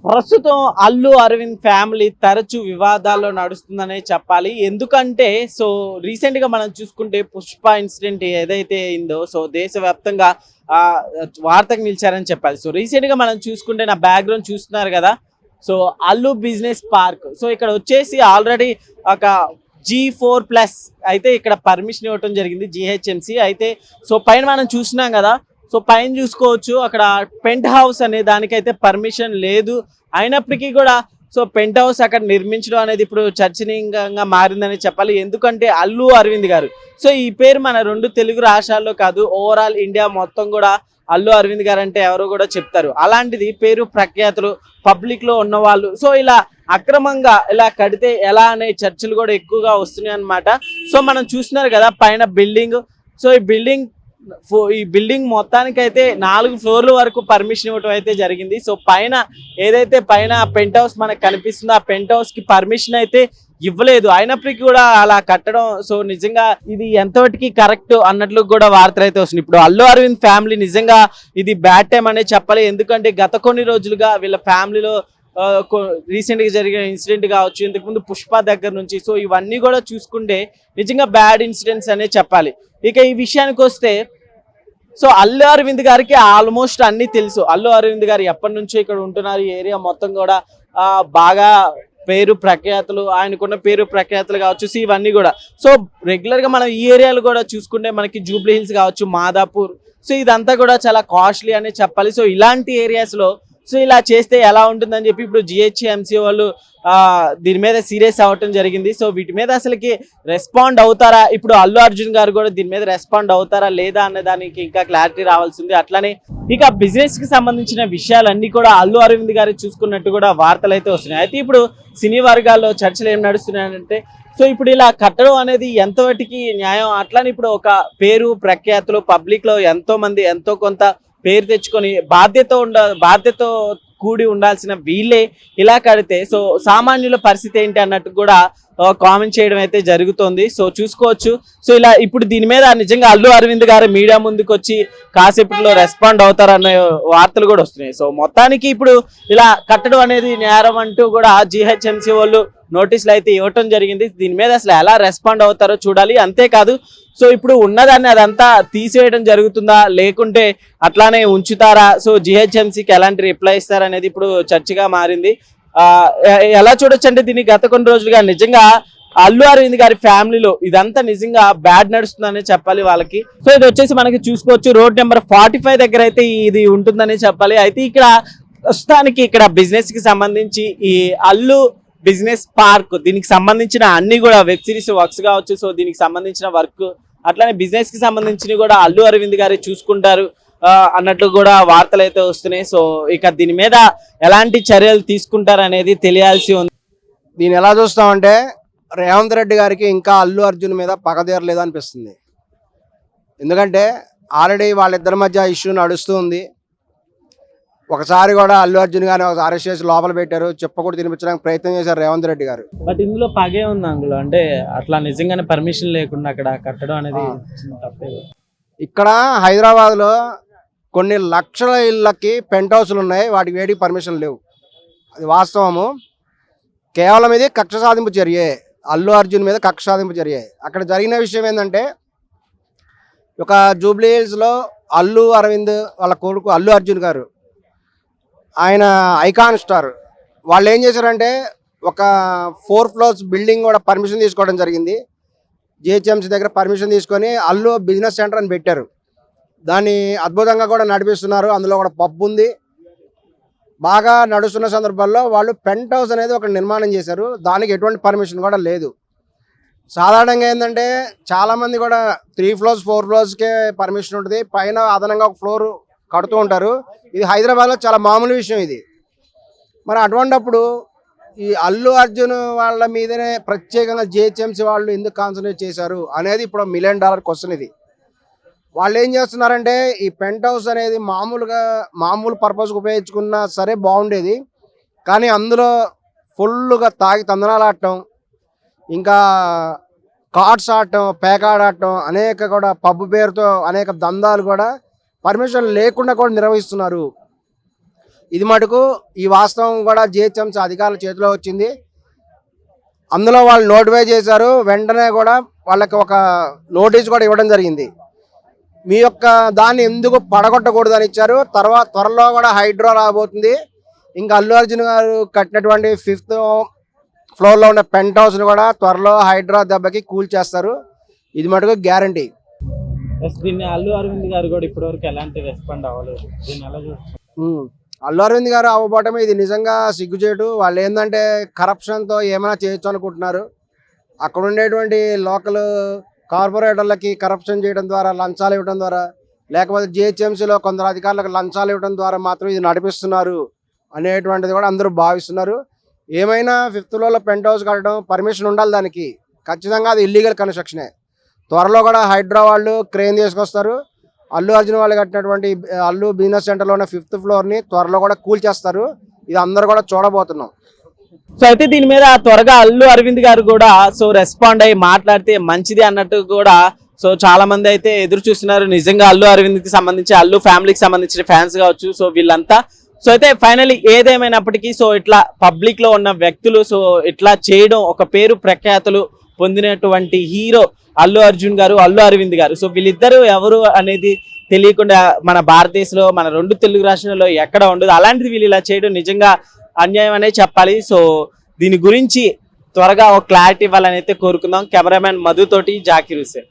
ప్రస్తుతం అల్లు అరవింద్ ఫ్యామిలీ తరచూ వివాదాల్లో నడుస్తుందనే చెప్పాలి. ఎందుకంటే సో రీసెంట్ గా మనం చూసుకుంటే పుష్ప ఇన్సిడెంట్ ఏదైతే అయిందో సో దేశవ్యాప్తంగా ఆ వార్తకు నిలిచారని చెప్పాలి. సో రీసెంట్ గా మనం చూసుకుంటే నా బ్యాక్గ్రౌండ్ చూస్తున్నారు కదా. So Allu business park. So ఇక్కడ వచ్చేసి ఆల్రెడీ ఒక G4+ అయితే ఇక్కడ పర్మిషన్ ఇవ్వటం జరిగింది GHMC అయితే. సో పైన మనం చూసినాం కదా. సో పైన చూసుకోవచ్చు అక్కడ పెంట్ హౌస్ అనే దానికైతే పర్మిషన్ లేదు. అయినప్పటికీ కూడా సో పెంట్ హౌస్ అక్కడ నిర్మించడం అనేది ఇప్పుడు చర్చనీయంగా మారిందని చెప్పాలి. ఎందుకంటే అల్లు అరవింద్ గారు సో ఈ పేరు మన 2 తెలుగు రాష్ట్రాల్లో కాదు ఓవరాల్ ఇండియా మొత్తం కూడా అల్లు అరవింద్ గారు అంటే ఎవరో కూడా చెప్తారు. అలాంటిది పేరు ప్రఖ్యాతులు పబ్లిక్ లో ఉన్న వాళ్ళు సో ఇలా అక్రమంగా ఇలా కడితే ఎలా అనే చర్చలు కూడా ఎక్కువగా వస్తున్నాయి అన్నమాట. సో మనం చూస్తున్నారు కదా పైన బిల్డింగ్. సో ఈ బిల్డింగ్ మొత్తానికి అయితే 4 ఫ్లోర్ల వరకు పర్మిషన్ ఇవ్వడం అయితే జరిగింది. సో పైన ఏదైతే పైన పెంట్ హౌస్ మనకు కనిపిస్తుందో ఆ పెంట్ హౌస్ కి పర్మిషన్ అయితే ఇవ్వలేదు. అయినప్పటికీ కూడా అలా కట్టడం సో నిజంగా ఇది ఎంతవరకు కరెక్ట్ అన్నట్లు కూడా వార్తలు అయితే వస్తున్నాయి. ఇప్పుడు అల్లు అరవింద్ ఫ్యామిలీ నిజంగా ఇది బ్యాడ్ టైం అనే చెప్పాలి. ఎందుకంటే గత కొన్ని రోజులుగా వీళ్ళ ఫ్యామిలీలో రీసెంట్ గా జరిగిన ఇన్సిడెంట్ కావచ్చు, ఇంతకుముందు పుష్ప దగ్గర నుంచి సో ఇవన్నీ కూడా చూసుకుంటే నిజంగా బ్యాడ్ ఇన్సిడెంట్స్ అనే చెప్పాలి. ఇక ఈ విషయానికి వస్తే సో అల్లు అరవింద్ గారికి ఆల్మోస్ట్ అన్ని తెలుసు. అల్లు అరవింద్ గారు ఎప్పటి నుంచో ఇక్కడ ఉంటున్నారు. ఈ ఏరియా మొత్తం కూడా బాగా పేరు ప్రఖ్యాతులు, ఆయనకున్న పేరు ప్రఖ్యాతులు కావచ్చు సో ఇవన్నీ కూడా. సో రెగ్యులర్ గా మనం ఈ ఏరియాలు కూడా చూసుకుంటే మనకి జూబ్లీ హిల్స్ కావచ్చు, మాదాపూర్ సో ఇదంతా కూడా చాలా కాస్ట్లీ అని చెప్పాలి. సో ఇలాంటి ఏరియాస్ లో సో ఇలా చేస్తే ఎలా ఉంటుందని చెప్పి ఇప్పుడు GHMC వాళ్ళు దీని మీద సీరియస్ అవ్వటం జరిగింది. సో వీటి మీద అసలుకి రెస్పాండ్ అవుతారా, ఇప్పుడు అల్లు అర్జున్ గారు కూడా దీని మీద రెస్పాండ్ అవుతారా లేదా అనే దానికి ఇంకా క్లారిటీ రావాల్సింది. అట్లానే ఇక బిజినెస్ కి సంబంధించిన విషయాలన్నీ కూడా అల్లు అరవింద్ గారు చూసుకున్నట్టు కూడా వార్తలు అయితే వస్తున్నాయి. అయితే ఇప్పుడు సినీ వర్గాల్లో చర్చలు ఏం నడుస్తున్నాయంటే సో ఇప్పుడు ఇలా కట్టడం అనేది ఎంతవరకు న్యాయం, అట్లానే ఇప్పుడు ఒక పేరు ప్రఖ్యాతులు పబ్లిక్ లో ఎంతో మంది ఎంతో కొంత పేరు తెచ్చుకొని బాధ్యతతో కూడి ఉండాల్సిన వీళ్ళే ఇలా కడితే సో సామాన్యుల పరిస్థితి ఏంటి అన్నట్టు కూడా కామెంట్ చేయడం అయితే జరుగుతుంది. సో చూసుకోవచ్చు. సో ఇలా ఇప్పుడు దీని మీద నిజంగా అల్లు అరవింద్ గారు మీడియా ముందుకు వచ్చి కాసేపట్లో రెస్పాండ్ అవుతారన్న వార్తలు కూడా వస్తున్నాయి. సో మొత్తానికి ఇప్పుడు ఇలా కట్టడం అనేది నేరం అంటూ కూడా GHMC వాళ్ళు నోటీసులు అయితే ఇవ్వటం జరిగింది. దీని మీద అసలు ఎలా రెస్పాండ్ అవుతారో చూడాలి. అంతేకాదు సో ఇప్పుడు ఉన్నదాన్ని అదంతా తీసివేయడం జరుగుతుందా లేకుంటే అట్లానే ఉంచుతారా, సో GHMCకి ఎలాంటి రిప్లై ఇస్తారనేది ఇప్పుడు చర్చగా మారింది. ఎలా చూడొచ్చు అంటే దీన్ని గత కొన్ని రోజులుగా నిజంగా అల్లు అరవింద్ గారి ఫ్యామిలీలో ఇదంతా నిజంగా బ్యాడ్ నడుస్తుందని చెప్పాలి వాళ్ళకి. సో ఇది వచ్చేసి మనకి చూసుకోవచ్చు రోడ్ నెంబర్ 45 దగ్గర అయితే ఇది ఉంటుందని చెప్పాలి. అయితే ఇక్కడ ప్రస్తుతానికి ఇక్కడ బిజినెస్ కి సంబంధించి ఈ అల్లు బిజినెస్ పార్క్ దీనికి సంబంధించిన అన్ని కూడా వెబ్ సిరీస్ వర్క్స్ కావచ్చు సో దీనికి సంబంధించిన వర్క్ అట్లానే బిజినెస్ కి సంబంధించినవి కూడా అల్లు అరవింద్ గారు చూసుకుంటారు అన్నట్లు కూడా వార్తలు అయితే వస్తున్నాయి. సో ఇక దీని మీద ఎలాంటి చర్యలు తీసుకుంటారు అనేది తెలియాల్సి ఉంది. దీన్ని ఎలా చూస్తామంటే రేవంత్ రెడ్డి గారికి ఇంకా అల్లు అర్జున్ మీద పగదేరలేదు అనిపిస్తుంది. ఎందుకంటే ఆల్రెడీ వాళ్ళిద్దరి మధ్య ఇష్యూ నడుస్తూ ఉంది. ఒకసారి కూడా అల్లు అర్జున్ గారిని అరెస్ట్ చేసి లోపల పెట్టారు, చెప్పకూడదు తినిపించడానికి ప్రయత్నం చేశారు రేవంత్ రెడ్డి గారు. బట్ ఇందులో పగే ఉంది అందులో, అంటే అట్లా నిజంగానే పర్మిషన్ లేకుండా అక్కడ కట్టడం అనేది తప్పే. ఇక్కడ హైదరాబాద్లో కొన్ని లక్షల ఇళ్ళకి పెంట్ హౌస్లు ఉన్నాయి, వాటికి వేడికి పర్మిషన్ లేవు. అది వాస్తవము. కేవలం ఇది కక్ష సాధింపు చర్యే, అల్లు అర్జున్ మీద కక్ష సాధింపు చర్యే. అక్కడ జరిగిన విషయం ఏంటంటే ఒక జూబ్లీ హిల్స్లో అల్లు అరవింద్ వాళ్ళ కొడుకు అల్లు అర్జున్ గారు ఆయన ఐకాన్ స్టార్. వాళ్ళు ఏం చేశారంటే ఒక 4 ఫ్లోర్స్ బిల్డింగ్ కూడా పర్మిషన్ తీసుకోవడం జరిగింది. GHMC దగ్గర పర్మిషన్ తీసుకొని అల్లు బిజినెస్ సెంటర్ అని పెట్టారు. దాన్ని అద్భుతంగా కూడా నడిపిస్తున్నారు. అందులో కూడా పబ్ ఉంది. బాగా నడుస్తున్న సందర్భాల్లో వాళ్ళు పెంట్ హౌస్ అనేది ఒక నిర్మాణం చేశారు. దానికి ఎటువంటి పర్మిషన్ కూడా లేదు. సాధారణంగా ఏంటంటే చాలామంది కూడా 3 ఫ్లోర్స్ 4 ఫ్లోర్స్కే పర్మిషన్ ఉంటుంది, పైన అదనంగా ఒక ఫ్లోర్ కడుతూ ఉంటారు. ఇది హైదరాబాద్లో చాలా మామూలు విషయం ఇది. మరి అటువంటిప్పుడు ఈ అల్లు అర్జున్ వాళ్ళ మీదనే ప్రత్యేకంగా GHMC వాళ్ళు ఎందుకు కాన్సన్ట్రేట్ చేశారు అనేది ఇప్పుడు $1 మిలియన్ క్వశ్చన్ ఇది. వాళ్ళు ఏం చేస్తున్నారంటే ఈ పెంట్ హౌస్ అనేది మామూలు పర్పస్కి ఉపయోగించుకున్నా సరే బాగుండేది, కానీ అందులో ఫుల్గా తాగి తందనాలు ఆడటం, ఇంకా కార్డ్స్ ఆడటం, పేకాడ్ ఆడటం, అనేక కూడా పబ్ పేరుతో అనేక దందాలు కూడా పర్మిషన్ లేకుండా కూడా నిర్వహిస్తున్నారు. ఇది మటుకు ఈ వాస్తవం కూడా జిహెచ్ఎంసీ అధికారుల చేతిలో వచ్చింది. అందులో వాళ్ళు నోటిఫై చేశారు. వెంటనే కూడా వాళ్ళకి ఒక నోటీస్ కూడా ఇవ్వడం జరిగింది. మీ యొక్క దాన్ని ఎందుకు పడగొట్టకూడదని ఇచ్చారు. తర్వాత త్వరలో కూడా హైడ్రా రాబోతుంది. ఇంకా అల్లు అర్జున్ గారు కట్టినటువంటి 5th ఫ్లోర్లో ఉన్న పెంట్ హౌస్ని కూడా త్వరలో హైడ్రా దెబ్బకి కూల్ చేస్తారు. ఇది మటుకు గ్యారంటీ. దీన్ని అల్లు అరవింద్ గారు కూడా ఇప్పటివరకు ఎలాంటి రెస్పాండ్ అవ్వలేదు. దీన్ని ఎలా చూస్తారు? అల్లు అరవింద్ గారు అవ్వబోవటమే ఇది నిజంగా సిగ్గుచేటు. వాళ్ళు ఏంటంటే కరప్షన్తో ఏమైనా చేయొచ్చు అనుకుంటున్నారు. అక్కడ ఉండేటువంటి లోకల్ కార్పొరేటర్లకి కరప్షన్ చేయడం ద్వారా, లంచాలు ఇవ్వడం ద్వారా, లేకపోతే జిహెచ్ఎంసీలో కొందరు అధికారులకు లంచాలు ఇవ్వడం ద్వారా మాత్రం ఇది నడిపిస్తున్నారు అనేటువంటిది కూడా అందరూ భావిస్తున్నారు. ఏమైనా 5th ఫ్లోర్లో పెంట్ హౌస్ కట్టడం పర్మిషన్ ఉండాలి దానికి. ఖచ్చితంగా అది ఇల్లీగల్ కన్స్ట్రక్షనే. త్వరలో కూడా హైడ్రా వాళ్ళు క్రేన్ తీసుకొస్తారు. అల్లు అర్జున్ వాళ్ళు కట్టినటువంటి అల్లు బిజినెస్ సెంటర్లో ఉన్న 5th ఫ్లోర్ని త్వరలో కూడా కూల్ చేస్తారు. ఇది అందరూ కూడా చూడబోతున్నాం. సో అయితే దీని మీద త్వరగా అల్లు అరవింద్ గారు కూడా సో రెస్పాండ్ అయ్యి మాట్లాడితే మంచిది అన్నట్టు కూడా సో చాలా మంది అయితే ఎదురు చూస్తున్నారు. నిజంగా అల్లు అరవింద్ కి సంబంధించి, అల్లు ఫ్యామిలీకి సంబంధించిన ఫ్యాన్స్ కావచ్చు, సో వీళ్ళంతా. సో అయితే ఫైనల్లీ ఏదేమైనప్పటికీ సో ఇట్లా పబ్లిక్ లో ఉన్న వ్యక్తులు సో ఇట్లా చేయడం, ఒక పేరు ప్రఖ్యాతులు పొందినటువంటి హీరో అల్లు అర్జున్ గారు, అల్లు అరవింద్ గారు, సో వీళ్ళిద్దరూ ఎవరు అనేది తెలియకుండా మన భారతదేశంలో, మన 2 తెలుగు రాష్ట్రాల్లో ఎక్కడ ఉండదు. అలాంటిది వీళ్ళు ఇలా చేయడం నిజంగా అన్యాయం అనే చెప్పాలి. సో దీని గురించి త్వరగా ఒక క్లారిటీ ఇవ్వాలని అయితే కోరుకుందాం. కెమెరామ్యాన్ మధు తోటి జాకిర్ హుసేన్.